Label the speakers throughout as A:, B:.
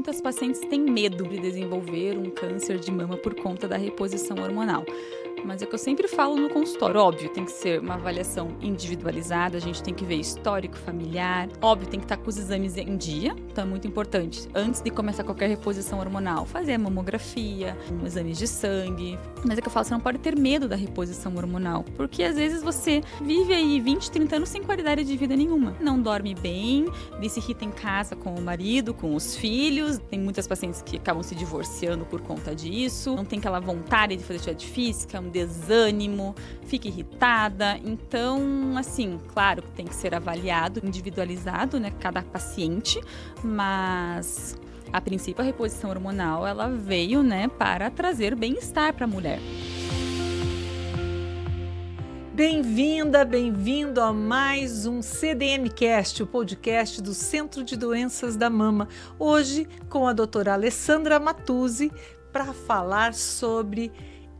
A: muitas pacientes têm medo de desenvolver um câncer de mama por conta da reposição hormonal. Mas é o que eu sempre falo no consultório, óbvio, tem que ser uma avaliação individualizada, a gente tem que ver histórico familiar, óbvio, tem que estar com os exames em dia, então é muito importante, antes de começar qualquer reposição hormonal, fazer a mamografia, exames de sangue, mas é que eu falo, você não pode ter medo da reposição hormonal, porque às vezes você vive aí 20, 30 anos sem qualidade de vida nenhuma, não dorme bem, se irrita em casa com o marido, com os filhos, tem muitas pacientes que acabam se divorciando por conta disso, não tem aquela vontade de fazer atividade física, um desânimo, fica irritada. Então, assim, claro que tem que ser avaliado, individualizado, né, cada paciente, mas a princípio a reposição hormonal, ela veio, né, para trazer bem-estar para a mulher.
B: Bem-vinda, bem-vindo a mais um CDMcast, o podcast do Centro de Doenças da Mama. Hoje com a doutora Alessandra Matuzzi para falar sobre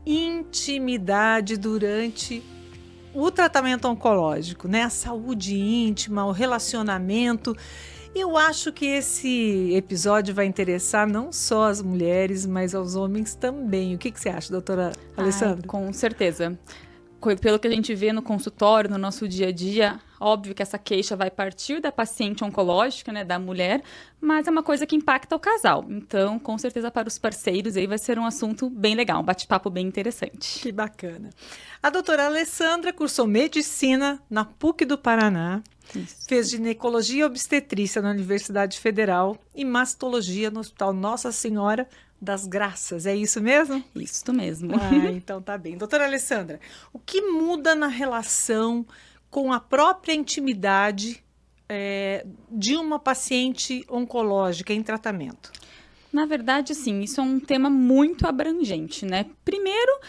B: intimidade durante o tratamento oncológico, né? A saúde íntima, o relacionamento. Eu acho que esse episódio vai interessar não só as mulheres, mas aos homens também. O que você acha, doutora Alessandra?
A: Com certeza. Pelo que a gente vê no consultório, no nosso dia a dia, óbvio que essa queixa vai partir da paciente oncológica, né, da mulher, mas é uma coisa que impacta o casal. Então, com certeza, para os parceiros, aí vai ser um assunto bem legal, um bate-papo bem interessante.
B: Que bacana. A doutora Alessandra cursou medicina na PUC do Paraná, fez ginecologia e obstetrícia na Universidade Federal e mastologia no Hospital Nossa Senhora das Graças, é isso mesmo?
A: Isso mesmo.
B: Então tá bem. Doutora Alessandra, o que muda na relação com a própria intimidade de uma paciente oncológica em tratamento?
A: Na verdade, sim, isso é um tema muito abrangente, né? Primeiro,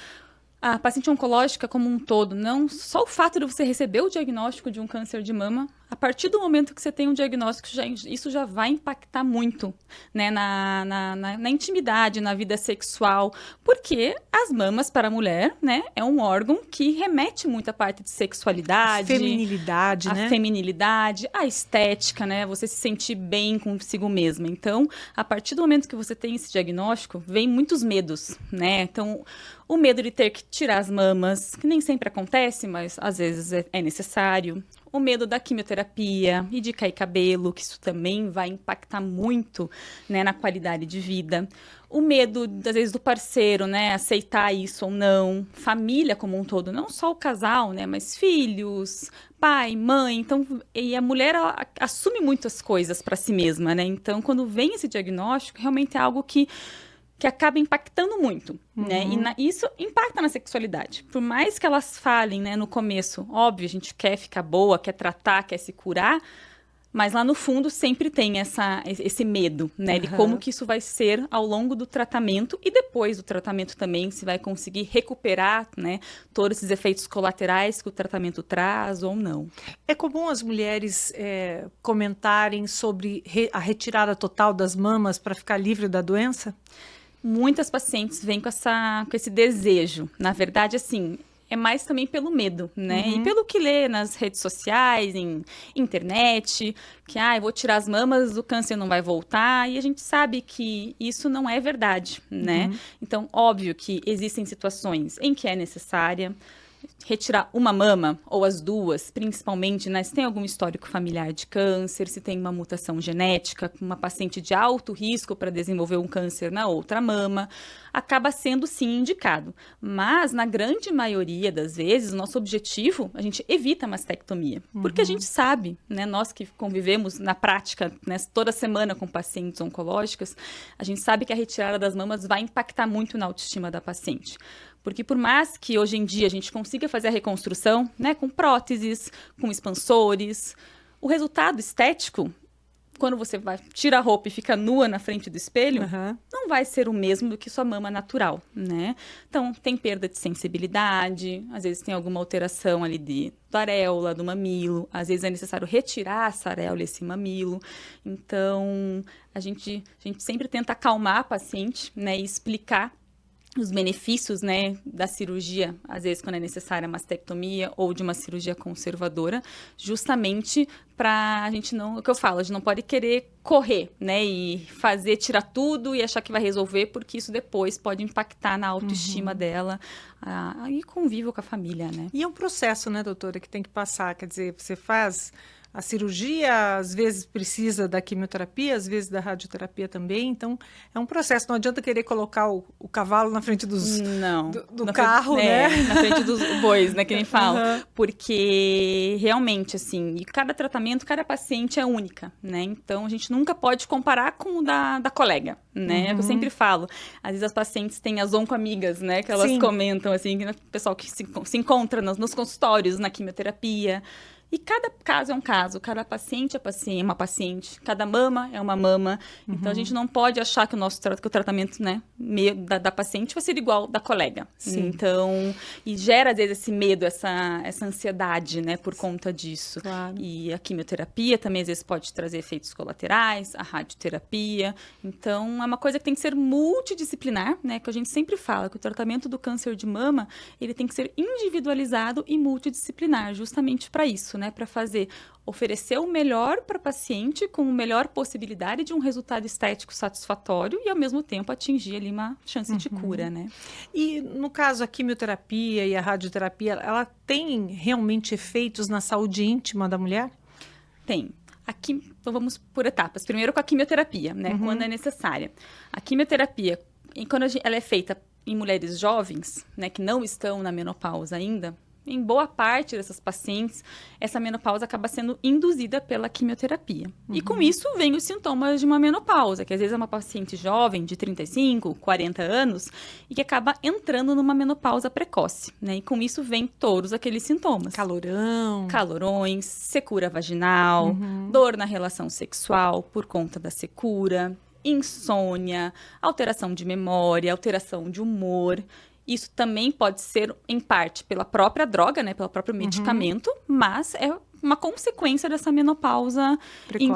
A: a paciente oncológica como um todo, não só o fato de você receber o diagnóstico de um câncer de mama, a partir do momento que você tem um diagnóstico, isso já vai impactar muito, né, na intimidade, na vida sexual, porque as mamas para a mulher, né, é um órgão que remete muito à parte de sexualidade,
B: feminilidade, né?
A: A feminilidade, a estética, né, você se sentir bem consigo mesma. Então, a partir do momento que você tem esse diagnóstico, vem muitos medos, né? Então, o medo de ter que tirar as mamas, que nem sempre acontece, mas às vezes é necessário. O medo da quimioterapia e de cair cabelo, que isso também vai impactar muito, né, na qualidade de vida. O medo, às vezes, do parceiro, né, aceitar isso ou não. Família como um todo, não só o casal, né, mas filhos, pai, mãe. Então, e a mulher, ela assume muitas coisas para si mesma, né? Então, quando vem esse diagnóstico, realmente é algo que acaba impactando muito, né? E isso impacta na sexualidade. Por mais que elas falem, né, no começo, óbvio, a gente quer ficar boa, quer tratar, quer se curar, mas lá no fundo sempre tem esse medo, né, de como que isso vai ser ao longo do tratamento e depois do tratamento também, se vai conseguir recuperar, né, todos esses efeitos colaterais que o tratamento traz ou não.
B: É comum as mulheres comentarem sobre a retirada total das mamas para ficar livre da doença?
A: Muitas pacientes vêm com esse desejo. Na verdade, assim, é mais também pelo medo, né? E pelo que lê nas redes sociais, em internet, que, eu vou tirar as mamas, o câncer não vai voltar. E a gente sabe que isso não é verdade, né? Então, óbvio que existem situações em que é necessária retirar uma mama, ou as duas, principalmente, né, se tem algum histórico familiar de câncer, se tem uma mutação genética, uma paciente de alto risco para desenvolver um câncer na outra mama, acaba sendo sim indicado. Mas, na grande maioria das vezes, o nosso objetivo, a gente evita a mastectomia. Porque a gente sabe, né, nós que convivemos na prática, né, toda semana com pacientes oncológicas, a gente sabe que a retirada das mamas vai impactar muito na autoestima da paciente. Porque por mais que hoje em dia a gente consiga fazer a reconstrução, né, com próteses, com expansores, o resultado estético, quando você tira a roupa e fica nua na frente do espelho, não vai ser o mesmo do que sua mama natural, né? Então, tem perda de sensibilidade, às vezes tem alguma alteração ali da areola, do mamilo, às vezes é necessário retirar essa areola, esse mamilo. Então, a gente sempre tenta acalmar a paciente, né, e explicar os benefícios, né, da cirurgia, às vezes quando é necessária a mastectomia ou de uma cirurgia conservadora, justamente para a gente não, o que eu falo, a gente não pode querer correr, né, e tirar tudo e achar que vai resolver, porque isso depois pode impactar na autoestima dela e convívio com a família, né.
B: E é um processo, né, doutora, que tem que passar, quer dizer, você faz a cirurgia, às vezes precisa da quimioterapia, às vezes da radioterapia também, então é um processo, não adianta querer colocar o cavalo na frente do carro, né?
A: Na frente dos bois, né, que nem falam, porque realmente, assim, e cada tratamento, cada paciente é única, né, então a gente nunca pode comparar com o da colega, né, é o que eu sempre falo, às vezes as pacientes têm as oncoamigas, né, que elas comentam, assim, que o pessoal que se encontra nos consultórios, na quimioterapia. E cada caso é um caso, cada paciente é uma paciente, cada mama é uma mama. Então, a gente não pode achar que o tratamento, né, da paciente vai ser igual da colega.
B: Sim.
A: Então, e gera, às vezes, esse medo, essa ansiedade, né, por conta disso.
B: Claro.
A: E a quimioterapia também, às vezes, pode trazer efeitos colaterais, a radioterapia. Então, é uma coisa que tem que ser multidisciplinar, né, que a gente sempre fala, que o tratamento do câncer de mama, ele tem que ser individualizado e multidisciplinar, justamente para isso, né, para oferecer o melhor para o paciente com a melhor possibilidade de um resultado estético satisfatório e, ao mesmo tempo, atingir ali uma chance de cura, né?
B: E, no caso, a quimioterapia e a radioterapia, ela tem realmente efeitos na saúde íntima da mulher?
A: Tem. Então, vamos por etapas. Primeiro com a quimioterapia, né, quando é necessária. A quimioterapia, quando ela é feita em mulheres jovens, né, que não estão na menopausa ainda, em boa parte dessas pacientes, essa menopausa acaba sendo induzida pela quimioterapia. E com isso vem os sintomas de uma menopausa, que às vezes é uma paciente jovem, de 35, 40 anos, e que acaba entrando numa menopausa precoce, né? E com isso vem todos aqueles sintomas. Calorões, secura vaginal, dor na relação sexual por conta da secura, insônia, alteração de memória, alteração de humor. Isso também pode ser, em parte, pela própria droga, né? Pelo próprio medicamento, mas é uma consequência dessa menopausa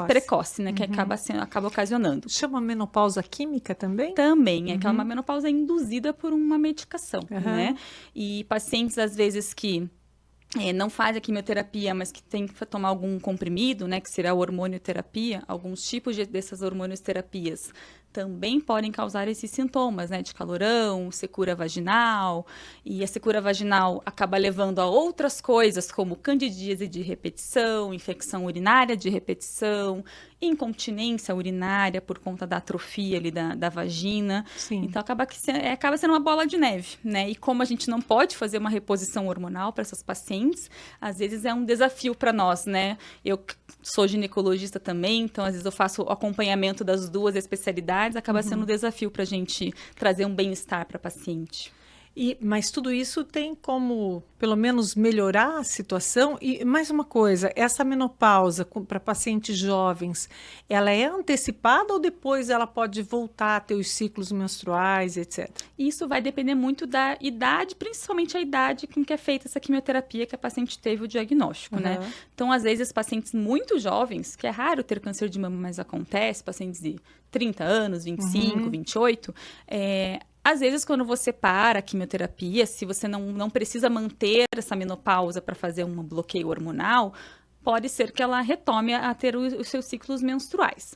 A: precoce, né? Que acaba ocasionando.
B: Chama menopausa química também?
A: Também, é que é uma menopausa induzida por uma medicação, né? E pacientes, às vezes, que não fazem a quimioterapia, mas que tem que tomar algum comprimido, né? Que será a hormonioterapia, alguns tipos dessas hormonioterapias também podem causar esses sintomas, né, de calorão, secura vaginal, e a secura vaginal acaba levando a outras coisas, como candidíase de repetição, infecção urinária de repetição, incontinência urinária por conta da atrofia ali da vagina.
B: Sim.
A: Então, acaba sendo uma bola de neve, né? E como a gente não pode fazer uma reposição hormonal para essas pacientes, às vezes é um desafio para nós, né? Eu sou ginecologista também, então às vezes eu faço o acompanhamento das duas especialidades, acaba sendo um desafio para a gente trazer um bem-estar para a paciente.
B: Mas tudo isso tem como, pelo menos, melhorar a situação? E mais uma coisa, essa menopausa para pacientes jovens, ela é antecipada ou depois ela pode voltar a ter os ciclos menstruais, etc?
A: Isso vai depender muito da idade, principalmente a idade com que é feita essa quimioterapia que a paciente teve o diagnóstico, né? Então, às vezes, pacientes muito jovens, que é raro ter câncer de mama, mas acontece, pacientes de 30 anos, 25, 28, às vezes, quando você para a quimioterapia, se você não precisa manter essa menopausa para fazer um bloqueio hormonal, pode ser que ela retome a ter os seus ciclos menstruais.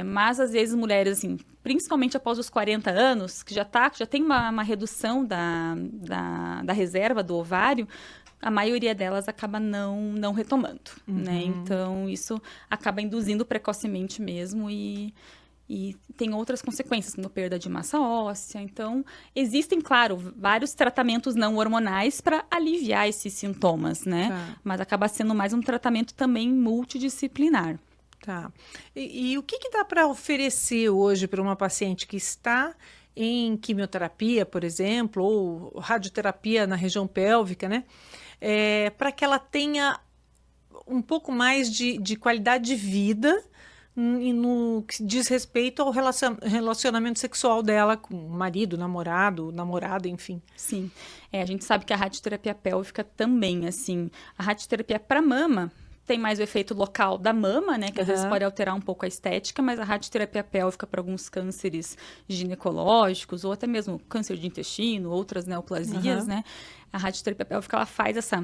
A: Mas, às vezes, mulheres, assim, principalmente após os 40 anos, que já tem uma redução da reserva do ovário, a maioria delas acaba não retomando, né? Então, isso acaba induzindo precocemente mesmo e tem outras consequências, como perda de massa óssea. Então, existem, claro, vários tratamentos não hormonais para aliviar esses sintomas, né?
B: Tá.
A: Mas acaba sendo mais um tratamento também multidisciplinar.
B: Tá. E o que dá para oferecer hoje para uma paciente que está em quimioterapia, por exemplo, ou radioterapia na região pélvica, né? Para que ela tenha um pouco mais de qualidade de vida no que diz respeito ao relacionamento sexual dela com o marido, namorado, namorada, enfim.
A: Sim. A gente sabe que a radioterapia pélvica também, assim, a radioterapia para mama tem mais o efeito local da mama, né? Que às vezes pode alterar um pouco a estética, mas a radioterapia pélvica para alguns cânceres ginecológicos, ou até mesmo câncer de intestino, outras neoplasias, né? A radioterapia pélvica, ela faz essa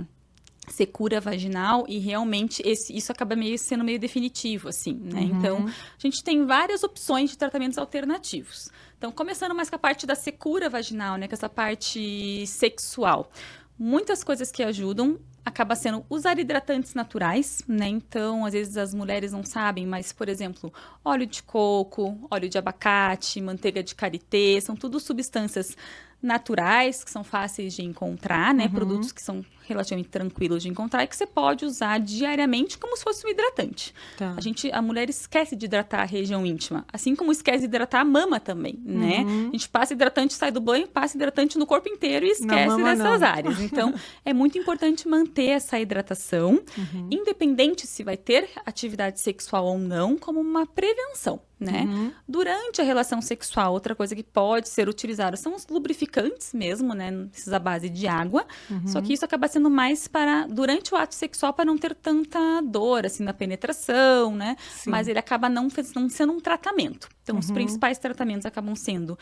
A: secura vaginal e realmente isso acaba sendo meio definitivo, assim, né? Então, a gente tem várias opções de tratamentos alternativos. Então, começando mais com a parte da secura vaginal, né? Com essa parte sexual. Muitas coisas que ajudam acaba sendo usar hidratantes naturais, né? Então, às vezes as mulheres não sabem, mas, por exemplo, óleo de coco, óleo de abacate, manteiga de karité, são tudo substâncias naturais, que são fáceis de encontrar, né? Produtos que são relativamente tranquilos de encontrar e que você pode usar diariamente como se fosse um hidratante.
B: Tá.
A: A mulher esquece de hidratar a região íntima, assim como esquece de hidratar a mama também, né? A gente passa hidratante, sai do banho, passa hidratante no corpo inteiro e esquece dessas áreas. Então, é muito importante manter essa hidratação, independente se vai ter atividade sexual ou não, como uma prevenção, né? Durante a relação sexual, outra coisa que pode ser utilizada são os lubrificantes mesmo, né? Esses à base de água. Só que isso acaba sendo mais durante o ato sexual, para não ter tanta dor, assim, na penetração, né?
B: Sim.
A: Mas ele acaba não sendo um tratamento. Então, os principais tratamentos acabam sendo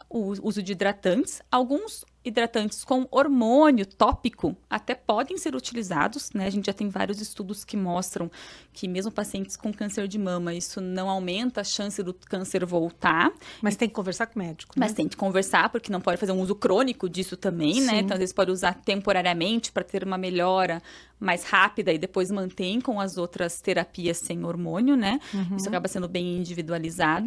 A: o uso de hidratantes. Alguns hidratantes com hormônio tópico até podem ser utilizados, né? A gente já tem vários estudos que mostram que mesmo pacientes com câncer de mama, isso não aumenta a chance do câncer voltar.
B: Mas tem que conversar com o médico, né?
A: Mas tem que conversar, porque não pode fazer um uso crônico disso também, né? Então, às vezes pode usar temporariamente para ter uma melhora mais rápida e depois mantém com as outras terapias sem hormônio, né? Isso acaba sendo bem individualizado.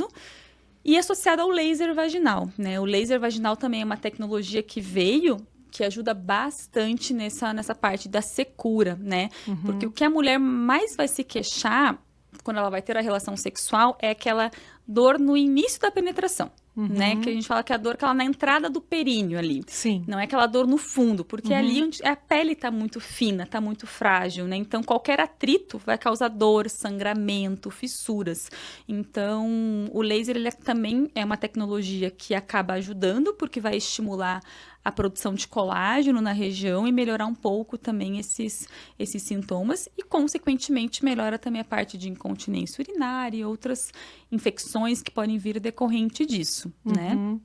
A: E associado ao laser vaginal, né? O laser vaginal também é uma tecnologia que veio, que ajuda bastante nessa parte da secura, né? Porque o que a mulher mais vai se queixar quando ela vai ter a relação sexual é aquela dor no início da penetração, né? Que a gente fala que é a dor que ela na entrada do períneo ali.
B: Sim.
A: Não é aquela dor no fundo, porque ali onde a pele está muito fina, está muito frágil, né? Então, qualquer atrito vai causar dor, sangramento, fissuras. Então, o laser, ele também é uma tecnologia que acaba ajudando, porque vai estimular a produção de colágeno na região e melhorar um pouco também esses sintomas e, consequentemente, melhora também a parte de incontinência urinária e outras infecções que podem vir decorrente disso, né?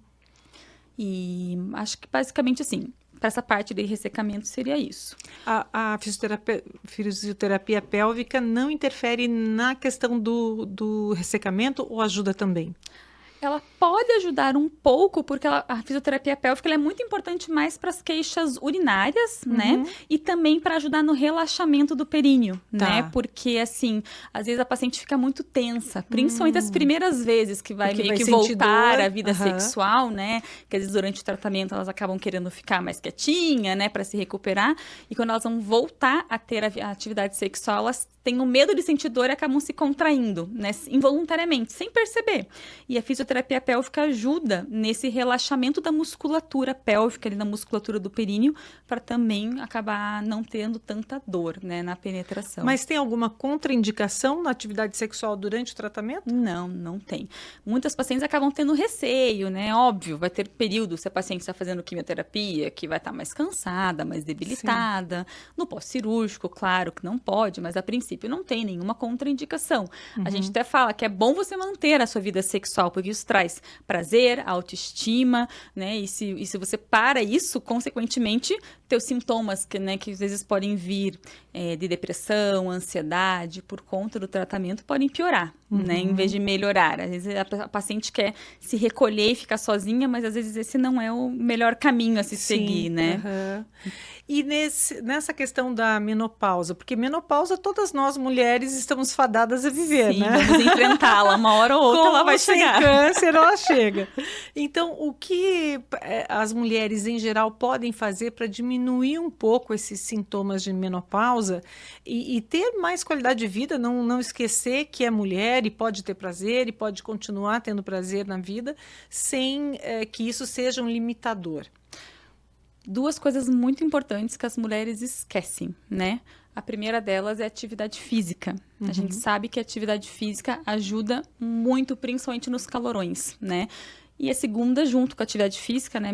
A: E acho que basicamente assim, para essa parte de ressecamento seria isso.
B: A fisioterapia pélvica não interfere na questão do ressecamento ou ajuda também?
A: Ela pode ajudar um pouco, porque a fisioterapia pélvica ela é muito importante mais para as queixas urinárias, né? E também para ajudar no relaxamento do períneo, né? Porque, assim, às vezes a paciente fica muito tensa, principalmente as primeiras vezes que vai meio que voltar à vida sexual, né? Que às vezes durante o tratamento elas acabam querendo ficar mais quietinha, né? Para se recuperar. E quando elas vão voltar a ter a atividade sexual, elas têm o medo de sentir dor e acabam se contraindo, né? Involuntariamente, sem perceber. E a fisioterapia pélvica ajuda nesse relaxamento da musculatura pélvica, ali na musculatura do períneo, para também acabar não tendo tanta dor, né, na penetração.
B: Mas tem alguma contraindicação na atividade sexual durante o tratamento?
A: Não, não tem. Muitas pacientes acabam tendo receio, né? Óbvio, vai ter período, se a paciente está fazendo quimioterapia, que vai estar mais cansada, mais debilitada. No pós-cirúrgico, claro que não pode, mas a princípio não tem nenhuma contraindicação. A gente até fala que é bom você manter a sua vida sexual, porque isso traz prazer, autoestima, né? E se você para isso, consequentemente, teus sintomas que às vezes podem vir de depressão, ansiedade, por conta do tratamento, podem piorar, né? Em vez de melhorar. Às vezes a paciente quer se recolher e ficar sozinha, mas às vezes esse não é o melhor caminho a se seguir, né?
B: E nessa questão da menopausa, porque menopausa todas nós mulheres estamos fadadas a viver,
A: Sim,
B: né?
A: vamos enfrentá-la, uma hora ou outra ela vai chegar.
B: Sem câncer ela chega. Então, o que as mulheres em geral podem fazer para diminuir um pouco esses sintomas de menopausa e ter mais qualidade de vida, não esquecer que é mulher e pode ter prazer e pode continuar tendo prazer na vida sem que isso seja um limitador?
A: Duas coisas muito importantes que as mulheres esquecem, né? A primeira delas é a atividade física. A gente sabe que a atividade física ajuda muito, principalmente nos calorões, né? E a segunda, junto com a atividade física, né,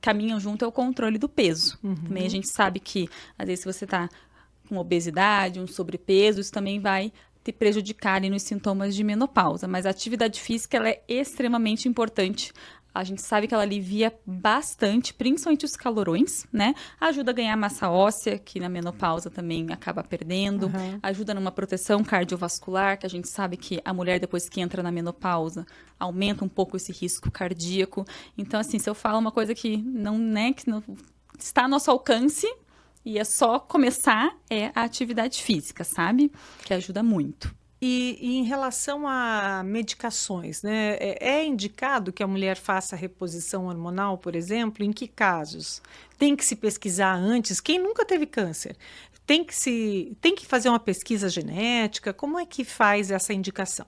A: caminham junto, é o controle do peso. Também a gente sabe que, às vezes, se você está com obesidade, um sobrepeso, isso também vai te prejudicar ali nos sintomas de menopausa. Mas a atividade física, ela é extremamente importante. A gente sabe que ela alivia bastante, principalmente os calorões, né? Ajuda a ganhar massa óssea, que na menopausa também acaba perdendo. Ajuda numa proteção cardiovascular, que a gente sabe que a mulher, depois que entra na menopausa, aumenta um pouco esse risco cardíaco. Então, assim, se eu falo uma coisa que não está ao nosso alcance, e é só começar, é a atividade física, sabe? Que ajuda muito.
B: E em relação a medicações, né? É indicado que a mulher faça reposição hormonal, por exemplo? Em que casos? Tem que se pesquisar antes? Quem nunca teve câncer? Tem que fazer uma pesquisa genética? Como é que faz essa indicação?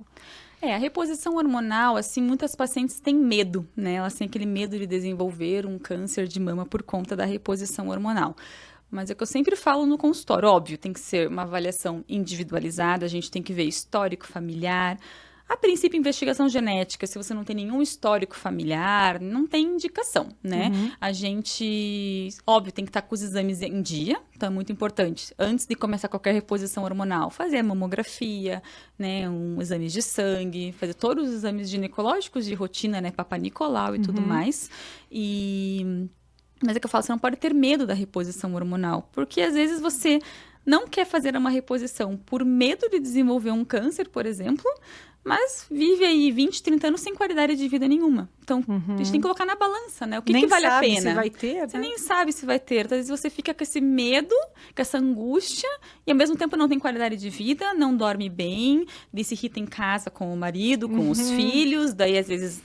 A: A reposição hormonal, assim, muitas pacientes têm medo, né? Elas têm aquele medo de desenvolver um câncer de mama por conta da reposição hormonal. Mas é que eu sempre falo no consultório, óbvio, tem que ser uma avaliação individualizada, a gente tem que ver histórico familiar. A princípio, investigação genética, se você não tem nenhum histórico familiar, não tem indicação, né? A gente, óbvio, tem que estar com os exames em dia, então é muito importante, antes de começar qualquer reposição hormonal, fazer a mamografia, né, um exame de sangue, fazer todos os exames ginecológicos de rotina, né, Papa Nicolau e tudo mais. Mas é que eu falo, você não pode ter medo da reposição hormonal, porque às vezes você não quer fazer uma reposição por medo de desenvolver um câncer, por exemplo, mas vive aí 20, 30 anos sem qualidade de vida nenhuma. Então, a gente tem que colocar na balança, né? O que vale a pena?
B: Se vai ter,
A: você
B: né?
A: nem sabe se vai ter. Às vezes você fica com esse medo, com essa angústia, e ao mesmo tempo não tem qualidade de vida, não dorme bem, se irrita em casa com o marido, com os filhos, daí às vezes,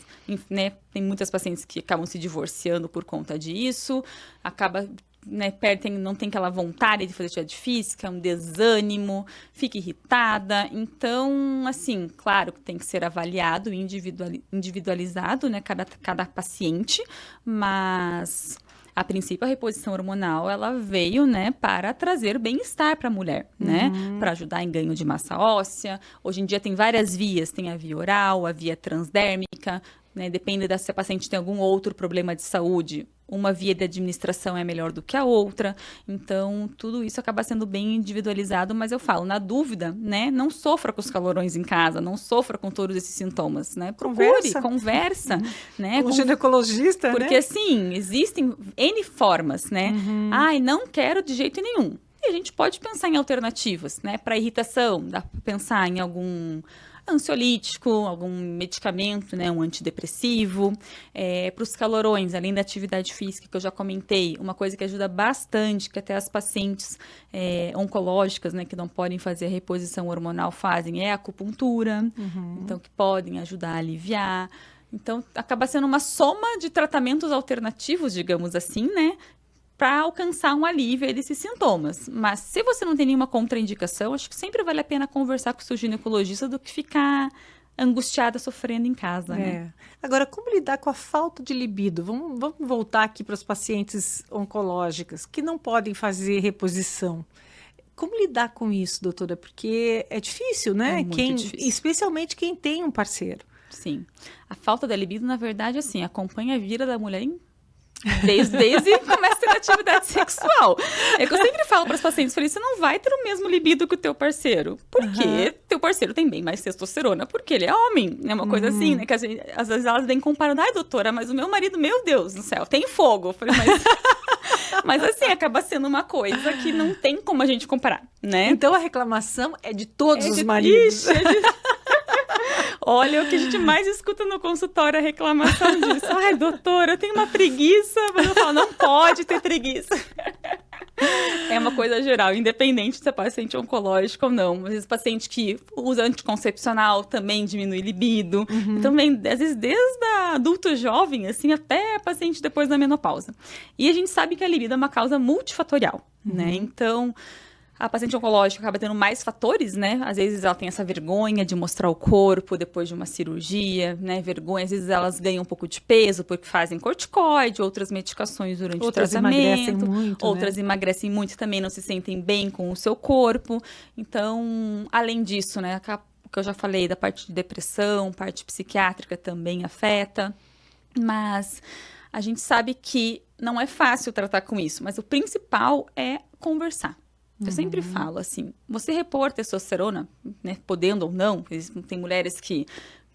A: né, tem muitas pacientes que acabam se divorciando por conta disso, acaba, né, não tem aquela vontade de fazer atividade física, um desânimo, fica irritada. Então, assim, claro que tem que ser avaliado, individualizado, né, cada paciente, mas a princípio a reposição hormonal, ela veio, né, para trazer bem-estar para a mulher, né, para ajudar em ganho de massa óssea. Hoje em dia tem várias vias, tem a via oral, a via transdérmica, né, depende se a paciente tem algum outro problema de saúde, uma via de administração é melhor do que a outra. Então, tudo isso acaba sendo bem individualizado, mas eu falo, na dúvida, né, não sofra com os calorões em casa, não sofra com todos esses sintomas, né? Procure, conversa, né?
B: Com o ginecologista,
A: porque,
B: né?
A: assim, existem N formas, né? Ai, não quero de jeito nenhum. E a gente pode pensar em alternativas, né? Para irritação, dá para pensar em algum ansiolítico, algum medicamento, né, um antidepressivo. Para os calorões, além da atividade física que eu já comentei, uma coisa que ajuda bastante, que até as pacientes oncológicas, né, que não podem fazer a reposição hormonal fazem, é a acupuntura, então que podem ajudar a aliviar. Então, acaba sendo uma soma de tratamentos alternativos, digamos assim, né, para alcançar um alívio desses sintomas. Mas se você não tem nenhuma contraindicação, acho que sempre vale a pena conversar com o seu ginecologista do que ficar angustiada, sofrendo em casa, né?
B: Agora, como lidar com a falta de libido? Vamos voltar aqui para as pacientes oncológicas que não podem fazer reposição. Como lidar com isso, doutora? Porque é difícil, né?
A: É muito difícil.
B: Especialmente quem tem um parceiro.
A: Sim. A falta de libido, na verdade, assim, acompanha a vida da mulher desde que começa a ter atividade sexual. É que eu sempre falo para as pacientes, falei, você não vai ter o mesmo libido que o teu parceiro. Porque teu parceiro tem bem mais testosterona, porque ele é homem. É uma coisa assim, né? Que às vezes elas vêm comparando, ai, doutora, mas o meu marido, meu Deus do céu, tem fogo. Eu falei, mas assim, acaba sendo uma coisa que não tem como a gente comparar, né?
B: Então a reclamação é de todos os maridos.
A: Olha, o que a gente mais escuta no consultório é a reclamação disso. Ai, doutora, eu tenho uma preguiça. Mas eu falo, não pode ter preguiça. É uma coisa geral, independente se é paciente oncológico ou não. Às vezes, paciente que usa anticoncepcional também diminui libido. Também, às vezes, desde adulto jovem, assim, até paciente depois da menopausa. E a gente sabe que a libido é uma causa multifatorial, né? Então, a paciente oncológica acaba tendo mais fatores, né? Às vezes ela tem essa vergonha de mostrar o corpo depois de uma cirurgia, né? Vergonha, às vezes elas ganham um pouco de peso porque fazem corticoide, outras medicações durante o tratamento.
B: Emagrecem muito,
A: outras emagrecem muito, também não se sentem bem com o seu corpo. Então, além disso, né? O que eu já falei da parte de depressão, parte psiquiátrica também afeta. Mas a gente sabe que não é fácil tratar com isso, mas o principal é conversar. Eu sempre falo assim, você repor testosterona, né, podendo ou não, tem mulheres que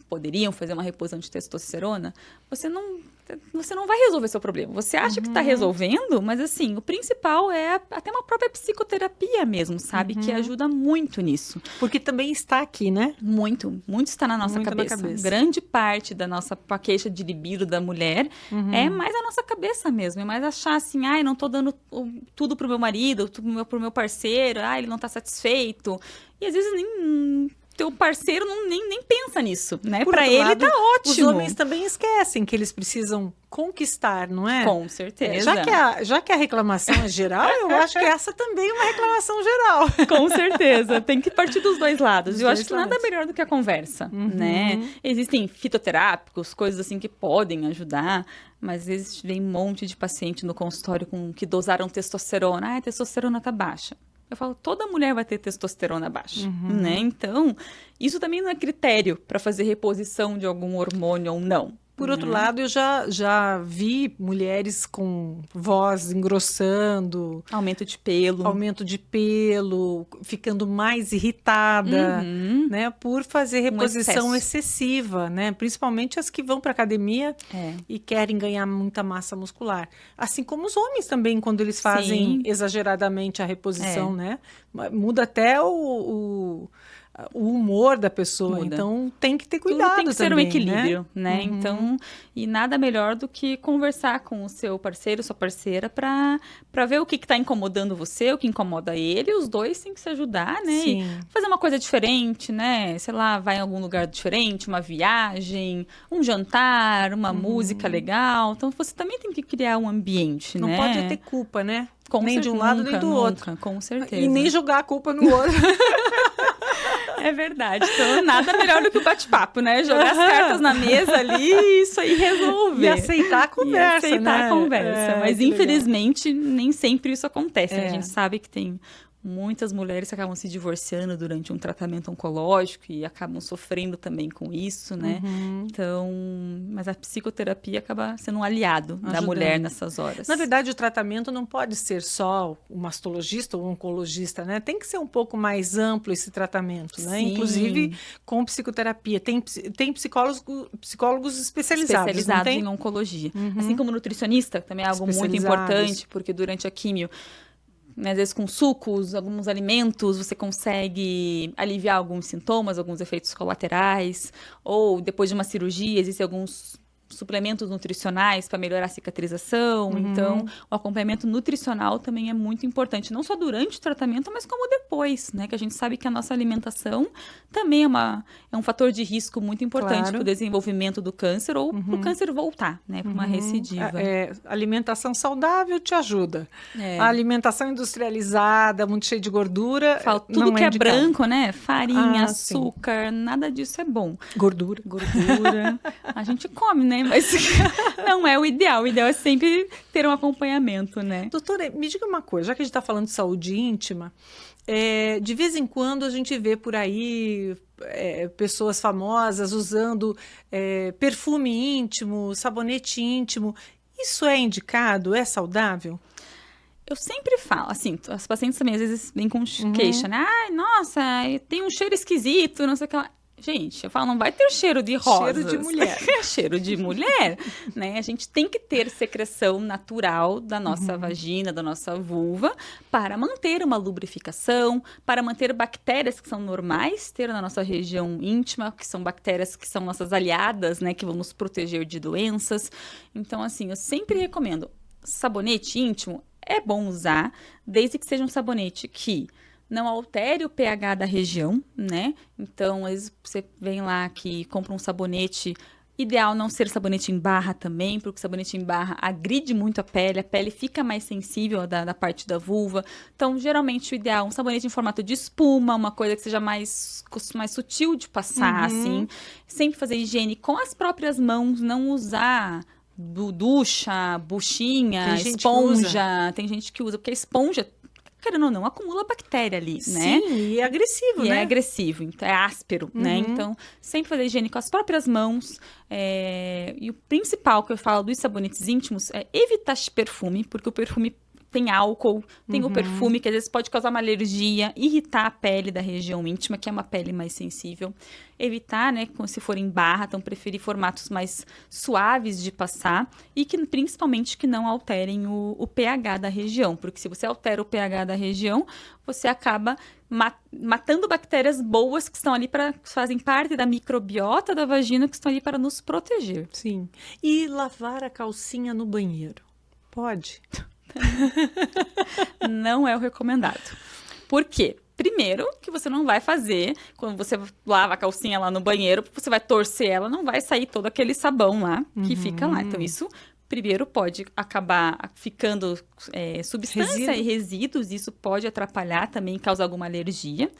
A: poderiam fazer uma reposição de testosterona, você não vai resolver seu problema. Você acha que está resolvendo, mas assim, o principal é até uma própria psicoterapia mesmo, sabe? Que ajuda muito nisso.
B: Porque também está aqui, né?
A: Muito está na nossa
B: Muito
A: cabeça.
B: na cabeça.
A: Grande parte da nossa queixa de libido da mulher é mais a nossa cabeça mesmo. É mais achar assim, ai, não tô dando tudo pro meu marido, tudo pro meu parceiro, ai, ele não tá satisfeito. E às vezes nem teu parceiro nem pensa nisso, né? Para ele tá ótimo.
B: Os homens também esquecem que eles precisam conquistar, não é?
A: Com certeza.
B: Já que a reclamação é geral, eu acho que essa também é uma reclamação geral.
A: Com certeza. Tem que partir dos dois lados. Eu acho que nada melhor do que a conversa, né? Existem fitoterápicos, coisas assim que podem ajudar, mas às vezes vem um monte de paciente no consultório que dosaram testosterona. Ah, a testosterona tá baixa. Eu falo, toda mulher vai ter testosterona baixa, né? Então, isso também não é critério para fazer reposição de algum hormônio ou não.
B: Por outro lado, eu já vi mulheres com voz engrossando.
A: Aumento de pelo,
B: ficando mais irritada, né? Por fazer reposição excessiva, né? Principalmente as que vão para academia e querem ganhar muita massa muscular. Assim como os homens também, quando eles fazem exageradamente a reposição, né? Muda até o humor da pessoa, então tem que ter cuidado.
A: Tudo tem que ser um equilíbrio, né?
B: Uhum.
A: Então, e nada melhor do que conversar com o seu parceiro, sua parceira, para ver o que está incomodando você, o que incomoda ele, e os dois têm que se ajudar, né?
B: Sim.
A: E fazer uma coisa diferente, né? Sei lá, vai em algum lugar diferente, uma viagem, um jantar, uma música legal. Então, você também tem que criar um ambiente,
B: Não
A: né?
B: pode ter culpa, né? Nem de um lado, nem do outro.
A: Com certeza.
B: E nem jogar a culpa no outro.
A: É verdade. Então, nada melhor do que o bate-papo, né? Jogar as cartas na mesa ali e isso aí resolver.
B: E aceitar a conversa,
A: a conversa. Mas, infelizmente,
B: legal.
A: Nem sempre isso acontece. A gente sabe que tem muitas mulheres que acabam se divorciando durante um tratamento oncológico e acabam sofrendo também com isso, né? Então, mas a psicoterapia acaba sendo um aliado da mulher nessas horas.
B: Na verdade, o tratamento não pode ser só o mastologista ou o oncologista, né? Tem que ser um pouco mais amplo esse tratamento, né?
A: Sim.
B: Inclusive com psicoterapia. Tem psicólogos especializados não tem?
A: Em oncologia. Assim como nutricionista, também é algo muito importante, porque durante a químio, às vezes com sucos, alguns alimentos, você consegue aliviar alguns sintomas, alguns efeitos colaterais, ou depois de uma cirurgia, existem alguns suplementos nutricionais para melhorar a cicatrização. Então, o acompanhamento nutricional também é muito importante, não só durante o tratamento, mas como depois, né? Que a gente sabe que a nossa alimentação também é um fator de risco muito importante para o desenvolvimento do câncer ou para o câncer voltar, né? Para uma recidiva.
B: Alimentação saudável te ajuda. A alimentação industrializada, muito cheia de gordura,
A: tudo que é
B: indicado.
A: branco, né? Farinha, açúcar, nada disso é bom.
B: Gordura.
A: A gente come, né? Mas não é o ideal. O ideal é sempre ter um acompanhamento, né?
B: Doutora, me diga uma coisa, já que a gente está falando de saúde íntima, de vez em quando a gente vê por aí pessoas famosas usando perfume íntimo, sabonete íntimo. Isso é indicado? É saudável?
A: Eu sempre falo, assim, as pacientes também às vezes vêm com queixa, né? Ai, nossa, tem um cheiro esquisito, não sei o que lá. Gente, eu falo, não vai ter o cheiro de rosas.
B: Cheiro de mulher.
A: Cheiro de mulher, né? A gente tem que ter secreção natural da nossa vagina, da nossa vulva, para manter uma lubrificação, para manter bactérias que são normais ter na nossa região íntima, que são bactérias que são nossas aliadas, né? Que vão nos proteger de doenças. Então, assim, eu sempre recomendo, sabonete íntimo é bom usar, desde que seja um sabonete que não altere o pH da região, né? Então, às vezes você vem lá que compra um sabonete, ideal não ser sabonete em barra também, porque o sabonete em barra agride muito a pele fica mais sensível da parte da vulva. Então, geralmente, o ideal é um sabonete em formato de espuma, uma coisa que seja mais sutil de passar, assim. Sempre fazer higiene com as próprias mãos, não usar ducha, buchinha, esponja. Tem gente que usa, porque a esponja, querendo ou não, acumula bactéria ali, né?
B: Sim, e é agressivo, né?
A: É agressivo, então é áspero, né? Então, sempre fazer higiene com as próprias mãos. E o principal que eu falo dos sabonetes íntimos é evitar perfume, porque o perfume tem álcool, tem o perfume, que às vezes pode causar uma alergia, irritar a pele da região íntima, que é uma pele mais sensível. Evitar, né, se for em barra, então preferir formatos mais suaves de passar e que principalmente que não alterem o pH da região, porque se você altera o pH da região, você acaba matando bactérias boas que estão ali que fazem parte da microbiota da vagina, que estão ali para nos proteger.
B: Sim. E lavar a calcinha no banheiro? Pode?
A: Não é o recomendado. Por quê? Primeiro, que você não vai fazer, quando você lava a calcinha lá no banheiro, você vai torcer ela, não vai sair todo aquele sabão lá que fica lá. Então, isso, primeiro, pode acabar ficando substância e resíduos, isso pode atrapalhar também, causar alguma alergia.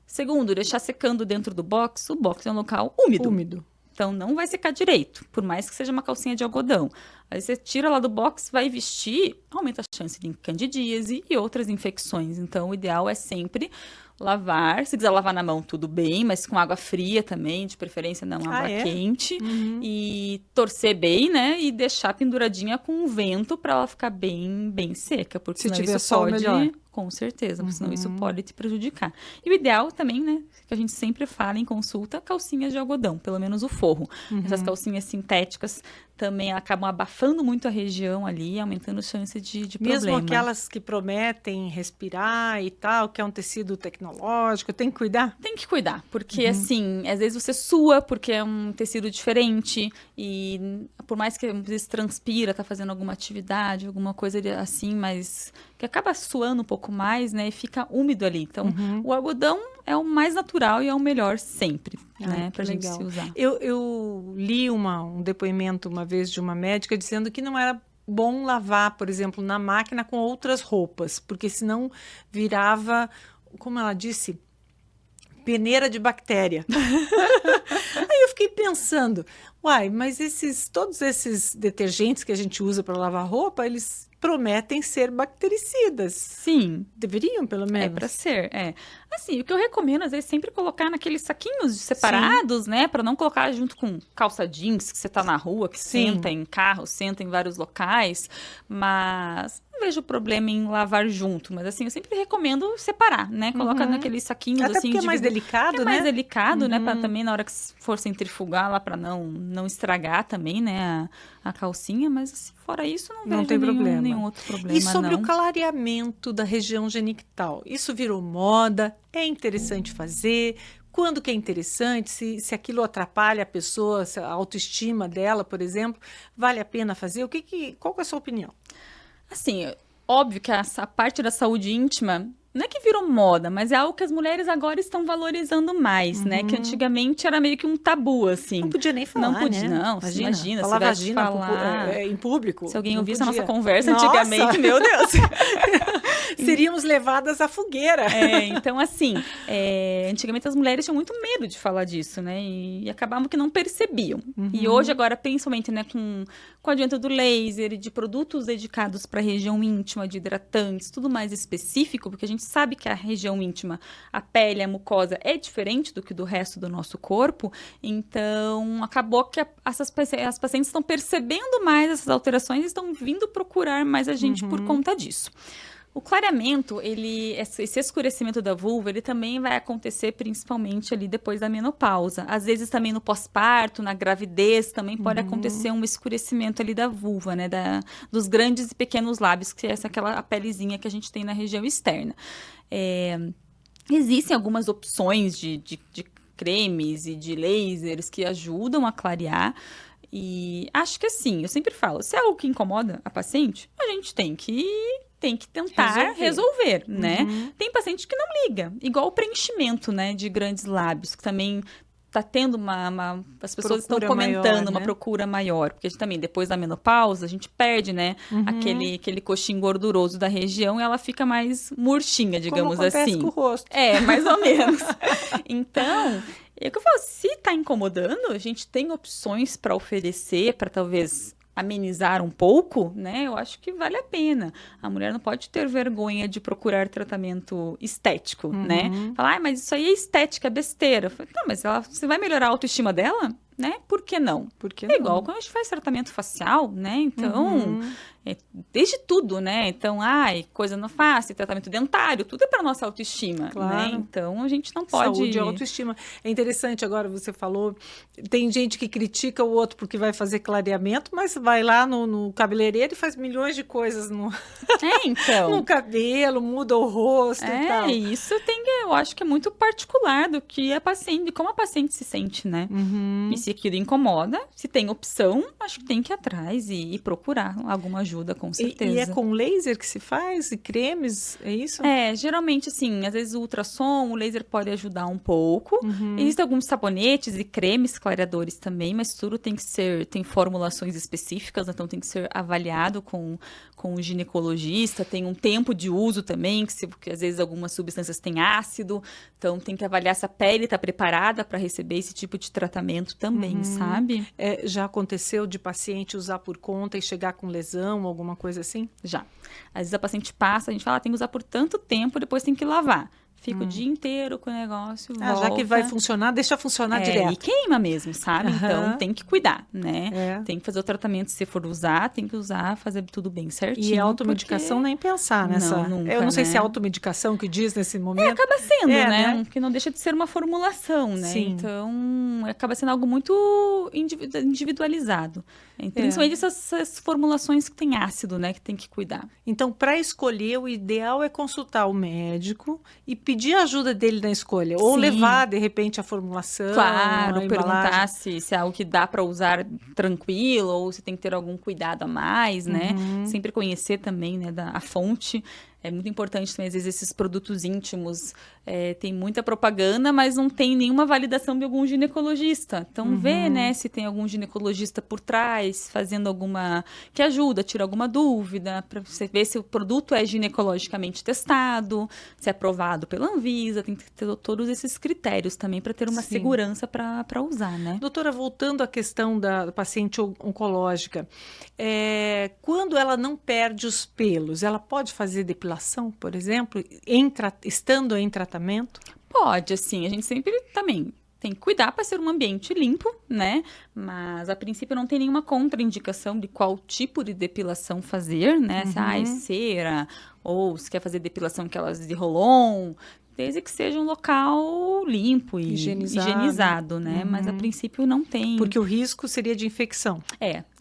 A: Segundo, deixar secando dentro do box, o box é um local úmido. Então, não vai secar direito, por mais que seja uma calcinha de algodão. Aí você tira lá do box, vai vestir, aumenta a chance de candidíase e outras infecções. Então, o ideal é sempre lavar. Se quiser lavar na mão, tudo bem, mas com água fria também, de preferência não água quente. E torcer bem, né? E deixar penduradinha com o vento para ela ficar bem, bem seca. Porque
B: se
A: senão
B: tiver
A: isso
B: sol,
A: pode...
B: melhor.
A: Com certeza, porque senão isso pode te prejudicar. E o ideal também, né, que a gente sempre fala em consulta, calcinhas de algodão, pelo menos o forro. Essas calcinhas sintéticas também acabam abafando muito a região ali, aumentando a chance de problema.
B: Mesmo aquelas que prometem respirar e tal, que é um tecido tecnológico, tem que cuidar?
A: Tem que cuidar, porque assim, às vezes você sua porque é um tecido diferente e por mais que às vezes transpira, tá fazendo alguma atividade, alguma coisa assim, mas que acaba suando um pouco mais, né, e fica úmido ali. Então, o algodão é o mais natural e é o melhor sempre, né, pra gente se usar.
B: Eu li um depoimento uma vez de uma médica dizendo que não era bom lavar, por exemplo, na máquina com outras roupas, porque senão virava, como ela disse, peneira de bactéria. Aí eu fiquei pensando, mas todos esses detergentes que a gente usa para lavar roupa, eles prometem ser bactericidas.
A: Sim.
B: Deveriam, pelo menos.
A: É para ser, Assim, o que eu recomendo, às vezes, sempre colocar naqueles saquinhos separados, né? Para não colocar junto com calça jeans, que você tá na rua, que senta em carro, senta em vários locais. Mas não vejo problema em lavar junto. Mas, assim, eu sempre recomendo separar, né? Colocar naqueles saquinhos,
B: até
A: assim.
B: Porque é mais delicado, né?
A: É mais delicado, né? Para também, na hora que for centrifugar lá, para não estragar também, né? A calcinha. Mas, assim, fora isso, não vejo nenhum outro problema.
B: E sobre o clareamento da região genital? Isso virou moda? É interessante fazer? Quando que é interessante? Se aquilo atrapalha a pessoa, a autoestima dela, por exemplo, vale a pena fazer? Qual que é a sua opinião?
A: Assim, óbvio que essa parte da saúde íntima não é que virou moda, mas é algo que as mulheres agora estão valorizando mais, né? Que antigamente era meio que um tabu, assim.
B: Não podia nem falar,
A: Não podia,
B: né?
A: não. Imagina,
B: falar
A: se
B: vagina
A: falar
B: em público.
A: Se alguém ouvisse
B: podia.
A: a nossa conversa antigamente, meu Deus.
B: Seríamos levadas à fogueira.
A: Então, assim, antigamente as mulheres tinham muito medo de falar disso, né? E acabavam que não percebiam. E hoje, agora, principalmente, né, com o advento do laser e de produtos dedicados para a região íntima, de hidratantes, tudo mais específico, porque a gente sabe que a região íntima, a pele, a mucosa, é diferente do que do resto do nosso corpo. Então, acabou que as pacientes estão percebendo mais essas alterações e estão vindo procurar mais a gente por conta disso. O clareamento, esse escurecimento da vulva, ele também vai acontecer principalmente ali depois da menopausa. Às vezes também no pós-parto, na gravidez, também pode acontecer um escurecimento ali da vulva, né? Dos grandes e pequenos lábios, que é aquela pelezinha que a gente tem na região externa. Existem algumas opções de cremes e de lasers que ajudam a clarear. E acho que assim, eu sempre falo, se é algo que incomoda a paciente, a gente tem que tentar resolver, né? Tem paciente que não liga, igual o preenchimento, né, de grandes lábios, que também tá tendo as pessoas estão comentando maior, uma procura maior, porque a gente também, depois da menopausa, a gente perde, né, aquele coxinho gorduroso da região e ela fica mais murchinha, digamos
B: assim. Como acontece com o rosto.
A: Mais ou menos. Então, é o que eu falo, se tá incomodando, a gente tem opções para oferecer, para talvez amenizar um pouco, né? Eu acho que vale a pena. A mulher não pode ter vergonha de procurar tratamento estético, né? Falar, mas isso aí é estética, é besteira. Eu falo, não, mas você vai melhorar a autoestima dela? né? Por que não?
B: Porque
A: É igual quando a gente faz tratamento facial, né? Então, desde tudo, né? Então, coisa não face, tratamento dentário, tudo é para nossa autoestima, né?
B: Claro.
A: Então, a gente não pode...
B: Saúde e autoestima. É interessante, agora você falou, tem gente que critica o outro porque vai fazer clareamento, mas vai lá no cabeleireiro e faz milhões de coisas no
A: então...
B: cabelo, muda o rosto e tal.
A: Isso eu acho que é muito particular do que a paciente, de como a paciente se sente, né? E se aquilo incomoda, se tem opção, acho que tem que ir atrás e procurar alguma ajuda, com certeza.
B: E é com laser que se faz? E cremes? É isso?
A: Geralmente, assim, às vezes o ultrassom, o laser pode ajudar um pouco. Existem alguns sabonetes e cremes clareadores também, mas tudo tem formulações específicas, então tem que ser avaliado com o ginecologista. Tem um tempo de uso também, porque às vezes algumas substâncias têm ácido, então tem que avaliar se a pele está preparada para receber esse tipo de tratamento também, sabe?
B: Já aconteceu de paciente usar por conta e chegar com lesão, alguma coisa assim?
A: Já. Às vezes a paciente passa, a gente fala, tem que usar por tanto tempo, depois tem que lavar. Fica o dia inteiro com o negócio, volta.
B: Já que vai funcionar, deixa funcionar direto.
A: E queima mesmo, sabe? Então, tem que cuidar, né? Tem que fazer o tratamento, se for usar, tem que usar, fazer tudo bem certinho.
B: E automedicação nem pensar nessa...
A: Não, nunca,
B: eu não sei
A: né?
B: se é automedicação que diz nesse momento.
A: Acaba sendo, né?
B: né?
A: Que não deixa de ser uma formulação, né?
B: Sim.
A: Então, acaba sendo algo muito individualizado. Principalmente essas formulações que tem ácido, né? Que tem que cuidar.
B: Então, para escolher, o ideal é consultar o médico e pedir a ajuda dele na escolha. Ou levar, de repente, a formulação.
A: Claro, perguntar se é algo que dá para usar tranquilo ou se tem que ter algum cuidado a mais, né? Sempre conhecer também, né, a fonte. É muito importante também, às vezes, esses produtos íntimos, tem muita propaganda, mas não tem nenhuma validação de algum ginecologista. Então, vê, né, se tem algum ginecologista por trás, fazendo que ajuda, tira alguma dúvida, para você ver se o produto é ginecologicamente testado, se é aprovado pela Anvisa, tem que ter todos esses critérios também para ter uma segurança para usar, né?
B: Doutora, voltando à questão da paciente oncológica, quando ela não perde os pelos, ela pode fazer depilação, por exemplo, estando em tratamento?
A: Pode, assim, a gente sempre também tem que cuidar para ser um ambiente limpo, né? Mas, a princípio, não tem nenhuma contraindicação de qual tipo de depilação fazer, né? Se é cera, ou se quer fazer depilação aquelas de Rolon, desde que seja um local limpo e higienizado, né? Mas, a princípio, não tem.
B: Porque o risco seria de infecção.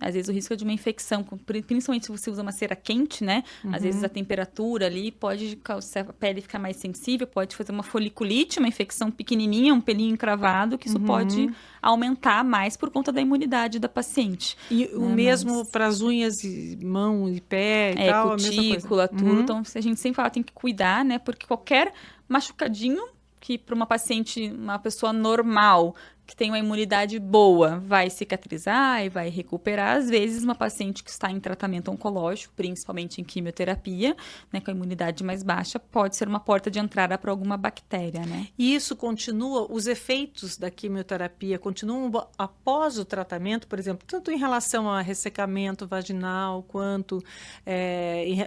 A: Às vezes o risco é de uma infecção, principalmente se você usa uma cera quente, né? Às vezes a temperatura ali pode causar a pele ficar mais sensível, pode fazer uma foliculite, uma infecção pequenininha, um pelinho encravado, que isso pode aumentar mais por conta da imunidade da paciente.
B: E o mesmo para as unhas, mão e pé e tal?
A: Cutícula, tudo. Então, a gente sempre fala, tem que cuidar, né? Porque qualquer machucadinho que para uma paciente, uma pessoa normal, que tem uma imunidade boa, vai cicatrizar e vai recuperar. Às vezes, uma paciente que está em tratamento oncológico, principalmente em quimioterapia, né, com a imunidade mais baixa, pode ser uma porta de entrada para alguma bactéria, né?
B: E isso continua, os efeitos da quimioterapia continuam após o tratamento, por exemplo, tanto em relação a ressecamento vaginal, quanto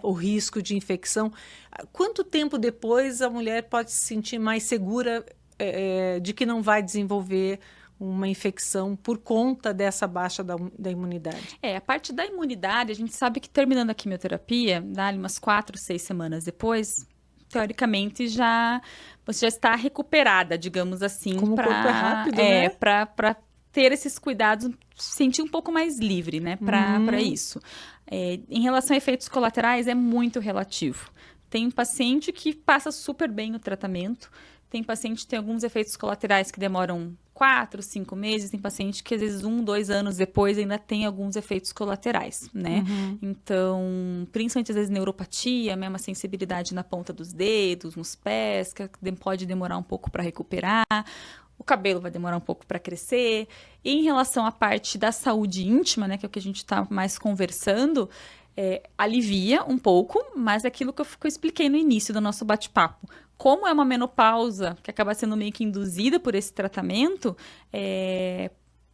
B: o risco de infecção. Quanto tempo depois a mulher pode se sentir mais segura de que não vai desenvolver uma infecção por conta dessa baixa da imunidade?
A: A parte da imunidade, a gente sabe que terminando a quimioterapia, dá-lhe umas 4, 6 semanas depois, teoricamente, você já está recuperada, digamos assim.
B: Como o corpo é rápido, né?
A: Para ter esses cuidados, se sentir um pouco mais livre, né? Para isso. Em relação a efeitos colaterais, é muito relativo. Tem paciente que passa super bem o tratamento, tem paciente que tem alguns efeitos colaterais que demoram 4, 5 meses, tem paciente que às vezes 1, 2 anos depois ainda tem alguns efeitos colaterais, né? Então, principalmente às vezes neuropatia, mesmo a sensibilidade na ponta dos dedos, nos pés, que pode demorar um pouco para recuperar. O cabelo vai demorar um pouco para crescer. E em relação à parte da saúde íntima, né, que é o que a gente está mais conversando, alivia um pouco, mas é aquilo que eu expliquei no início do nosso bate-papo. Como é uma menopausa que acaba sendo meio que induzida por esse tratamento,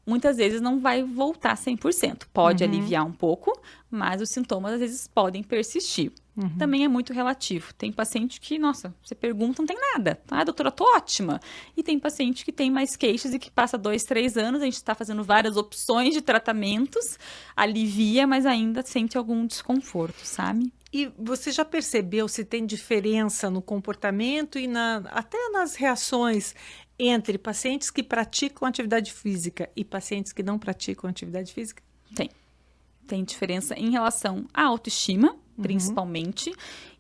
A: muitas vezes não vai voltar 100%. Pode aliviar um pouco, mas os sintomas às vezes podem persistir. também é muito relativo. Tem paciente que, nossa, você pergunta, não tem nada. Ah, doutora, tô ótima. E tem paciente que tem mais queixas e que passa 2, 3 anos, a gente está fazendo várias opções de tratamentos, alivia, mas ainda sente algum desconforto, sabe?
B: E você já percebeu se tem diferença no comportamento e até nas reações entre pacientes que praticam atividade física e pacientes que não praticam atividade física?
A: Tem diferença em relação à autoestima, principalmente,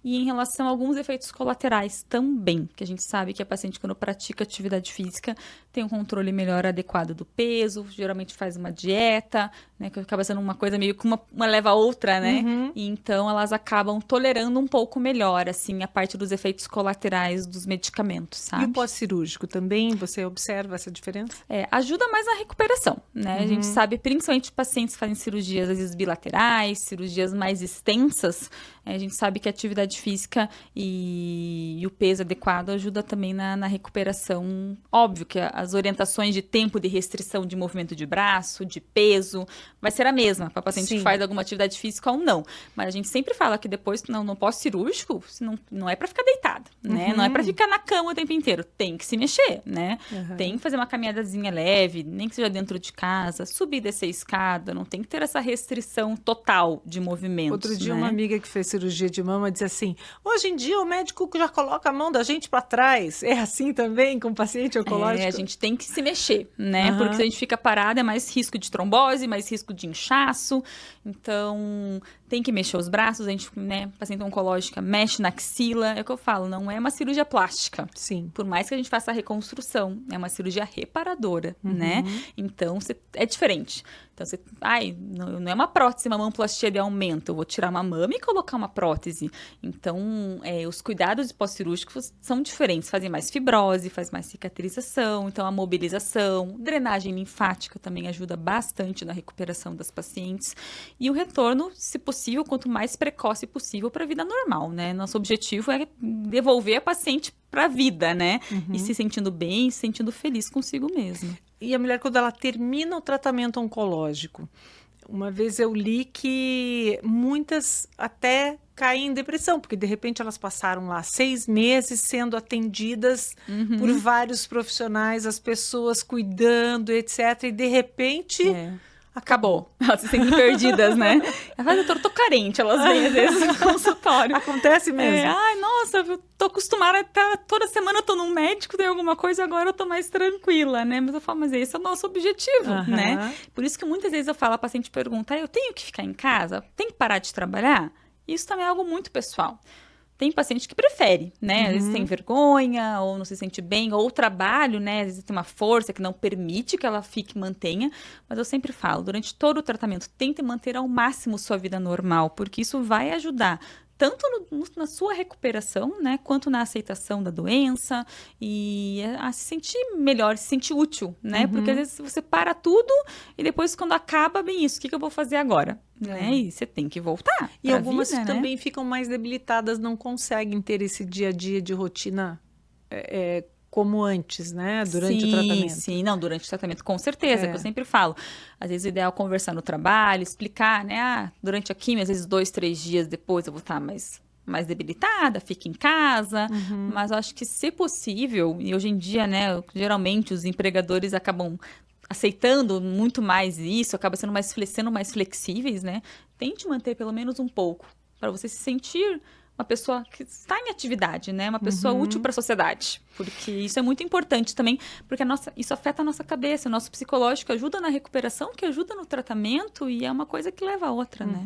A: e em relação a alguns efeitos colaterais também, que a gente sabe que a paciente, quando pratica atividade física, tem um controle melhor adequado do peso, geralmente faz uma dieta, né, que acaba sendo uma coisa meio que uma leva a outra, né? E então elas acabam tolerando um pouco melhor, assim, a parte dos efeitos colaterais dos medicamentos, sabe?
B: E o pós-cirúrgico também, você observa essa diferença?
A: Ajuda mais na recuperação, né? A gente sabe, principalmente pacientes que fazem cirurgias, às vezes bilaterais, cirurgias mais extensas, a gente sabe que a atividade física e o peso adequado ajuda também na recuperação. Óbvio que as orientações de tempo de restrição de movimento de braço, de peso, vai ser a mesma para paciente que faz alguma atividade física ou não. Mas a gente sempre fala que depois, no pós-cirúrgico, não é para ficar deitado, né? Não é para ficar na cama o tempo inteiro. Tem que se mexer, né? Tem que fazer uma caminhadazinha leve, nem que seja dentro de casa, subir e descer a escada, não tem que ter essa restrição total de movimentos.
B: Outro dia,
A: né?
B: Uma amiga que fez cirurgia de mama disse assim: hoje em dia o médico já coloca a mão da gente para trás. É assim também com o paciente oncológico?
A: A gente tem que se mexer, né? Porque se a gente fica parado, é mais risco de trombose, mais risco de inchaço. Então, tem que mexer os braços. A gente, né, paciente oncológica, mexe na axila. É o que eu falo, não é uma cirurgia plástica.
B: Sim.
A: Por mais que a gente faça a reconstrução, é uma cirurgia reparadora, né? Então, é diferente. Então, não é uma prótese, uma mamoplastia de aumento. Eu vou tirar uma mama e colocar uma prótese. Então, os cuidados pós-cirúrgicos são diferentes. Fazem mais fibrose, faz mais cicatrização. Então, a mobilização, drenagem linfática também ajuda bastante na recuperação das pacientes. E o retorno, se possível, quanto mais precoce possível para a vida normal, né? Nosso objetivo é devolver a paciente para a vida, né? E se sentindo bem, se sentindo feliz consigo mesma.
B: E a mulher, quando ela termina o tratamento oncológico, uma vez eu li que muitas até caem em depressão, porque de repente elas passaram lá 6 meses sendo atendidas por vários profissionais, as pessoas cuidando, etc. E de repente...
A: Acabou. Elas se sentem perdidas, né? Ela fala, doutor, tô carente. Elas vêm, às vezes, no consultório.
B: Acontece mesmo.
A: Ai, nossa, eu tô acostumada a toda semana eu tô num médico, tem alguma coisa, agora eu tô mais tranquila, né? Mas eu falo, mas esse é o nosso objetivo, né? Por isso que muitas vezes eu falo, a paciente pergunta, eu tenho que ficar em casa? Tenho que parar de trabalhar? Isso também é algo muito pessoal. Tem paciente que prefere, né? Às vezes tem vergonha, ou não se sente bem, ou o trabalho, né? Às vezes tem uma força que não permite que ela fique, mantenha. Mas eu sempre falo, durante todo o tratamento, tente manter ao máximo sua vida normal, porque isso vai ajudar tanto na sua recuperação, né, quanto na aceitação da doença e a se sentir melhor, se sentir útil, né? Porque às vezes você para tudo e depois quando acaba, bem isso, o que eu vou fazer agora? Né? E você tem que voltar.
B: E algumas
A: vida,
B: também
A: né?
B: ficam mais debilitadas, não conseguem ter esse dia a dia de rotina como antes, né? Durante o tratamento.
A: Sim, não, durante o tratamento, com certeza, que eu sempre falo. Às vezes o ideal é conversar no trabalho, explicar, né? Durante a quimio, às vezes 2, 3 dias depois eu vou estar mais debilitada, fica em casa. Mas eu acho que, se possível, e hoje em dia, né, geralmente os empregadores acabam aceitando muito mais isso, acaba sendo mais flexíveis, né? Tente manter pelo menos um pouco, para você se sentir uma pessoa que está em atividade, né? Uma pessoa útil para a sociedade. Porque isso é muito importante também, porque isso afeta a nossa cabeça, o nosso psicológico ajuda na recuperação, que ajuda no tratamento, e é uma coisa que leva a outra, né?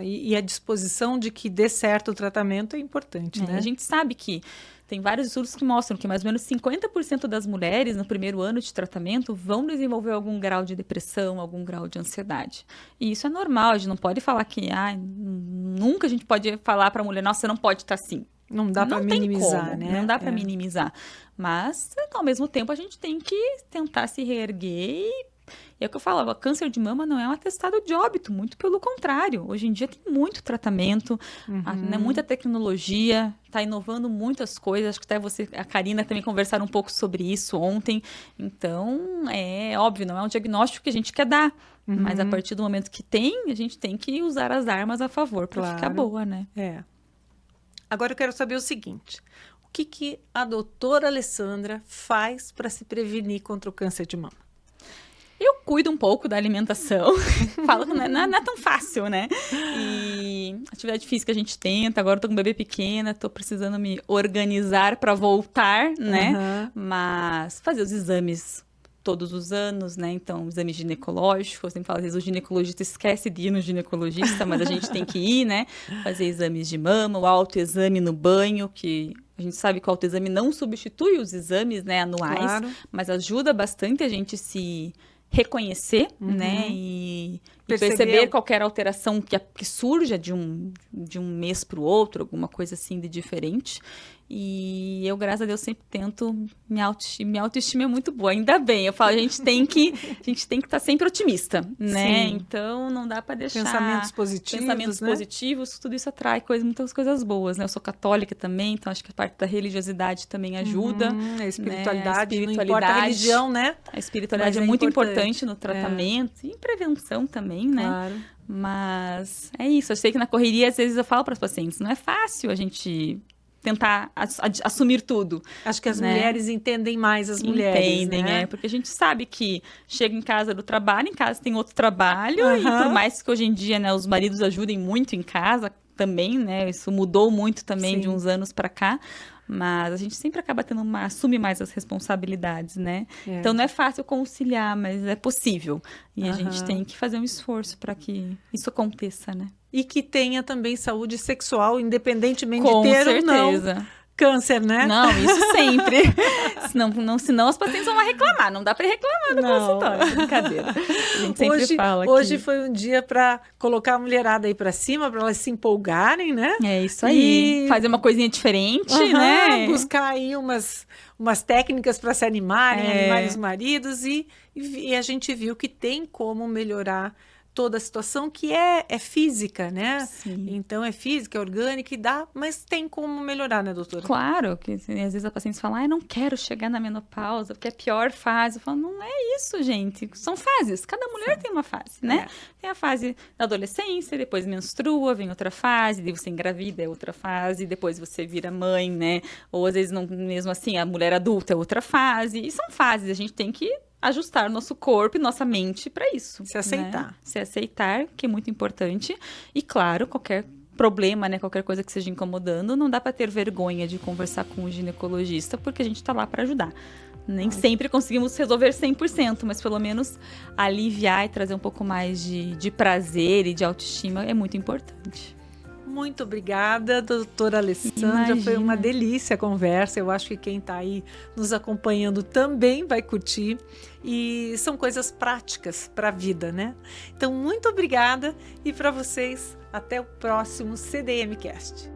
B: E a disposição de que dê certo o tratamento é importante, né?
A: A gente sabe que tem vários estudos que mostram que mais ou menos 50% das mulheres no primeiro ano de tratamento vão desenvolver algum grau de depressão, algum grau de ansiedade. E isso é normal, a gente não pode falar que nunca a gente pode falar para a mulher, nossa, você não pode estar assim.
B: Não dá para minimizar,
A: como,
B: né?
A: Não dá para minimizar. Mas, ao mesmo tempo, a gente tem que tentar se reerguer e é o que eu falava, câncer de mama não é um atestado de óbito, muito pelo contrário. Hoje em dia tem muito tratamento, né, muita tecnologia, está inovando muitas coisas. Acho que até você, a Karina, também conversaram um pouco sobre isso ontem. Então, é óbvio, não é um diagnóstico que a gente quer dar. Mas a partir do momento que tem, a gente tem que usar as armas a favor para ficar boa, né?
B: Agora eu quero saber o seguinte, o que a doutora Alessandra faz para se prevenir contra o câncer de mama?
A: Eu cuido um pouco da alimentação. Falo que não é tão fácil, né? E atividade física a gente tenta. Agora eu tô com um bebê pequena, tô precisando me organizar para voltar, né? Mas fazer os exames todos os anos, né? Então, exame ginecológico, eu sempre falo, às vezes o ginecologista esquece de ir no ginecologista, mas a gente tem que ir, né? Fazer exames de mama, o autoexame no banho, que a gente sabe que o autoexame não substitui os exames, né, anuais,
B: Claro.
A: mas ajuda bastante a gente se reconhecer, né, e perceber qualquer alteração que surja de um mês para o outro, alguma coisa assim de diferente. E eu, graças a Deus, sempre tento, minha autoestima é muito boa, ainda bem. Eu falo, a gente tem que estar sempre otimista, né?
B: Sim.
A: Então, não dá para deixar...
B: Pensamentos positivos, né?
A: positivos, tudo isso atrai muitas coisas boas, né? Eu sou católica também, então acho que a parte da religiosidade também ajuda.
B: A espiritualidade,
A: né?
B: não importa a religião, né?
A: A espiritualidade é muito importante no tratamento e em prevenção também, né?
B: Claro.
A: Mas é isso, eu sei que na correria, às vezes eu falo para os pacientes, não é fácil a gente tentar assumir tudo.
B: Acho que as
A: né?
B: mulheres entendem mais as mulheres,
A: Entendem,
B: né?
A: porque a gente sabe que chega em casa do trabalho, em casa tem outro trabalho, e por mais que hoje em dia, né, os maridos ajudem muito em casa também, né, isso mudou muito também de uns anos para cá, mas a gente sempre acaba assume mais as responsabilidades, né? Então não é fácil conciliar, mas é possível. E a gente tem que fazer um esforço para que isso aconteça, né?
B: E que tenha também saúde sexual, independentemente
A: Com
B: de ter
A: certeza.
B: ou não câncer, né?
A: Não, isso sempre. senão as pacientes vão lá reclamar. Não dá para reclamar no consultório. Brincadeira. A gente sempre fala
B: hoje foi um dia para colocar a mulherada aí para cima, para elas se empolgarem, né?
A: É isso aí. Fazer uma coisinha diferente, né?
B: Buscar aí umas técnicas para se animarem os maridos e a gente viu que tem como melhorar toda a situação que é física, né?
A: Sim.
B: Então, é física, é orgânica e dá, mas tem como melhorar, né, doutora?
A: Claro, que assim, às vezes a paciente fala, eu não quero chegar na menopausa, porque é a pior fase. Eu falo, não é isso, gente. São fases. Cada mulher tem uma fase, né? Tem a fase da adolescência, depois menstrua, vem outra fase, daí você engravida, é outra fase, depois você vira mãe, né? Ou às vezes, não, mesmo assim, a mulher adulta é outra fase. E são fases, a gente tem que ajustar nosso corpo e nossa mente para isso.
B: Se aceitar.
A: Né? Se aceitar, que é muito importante. E, claro, qualquer problema, né, qualquer coisa que esteja incomodando, não dá para ter vergonha de conversar com o ginecologista, porque a gente está lá para ajudar. Nem sempre conseguimos resolver 100%, mas pelo menos aliviar e trazer um pouco mais de prazer e de autoestima é muito importante.
B: Muito obrigada, doutora Alessandra.
A: Imagina.
B: Foi uma delícia a conversa. Eu acho que quem está aí nos acompanhando também vai curtir. E são coisas práticas para a vida, né? Então, muito obrigada. E para vocês, até o próximo CDMcast.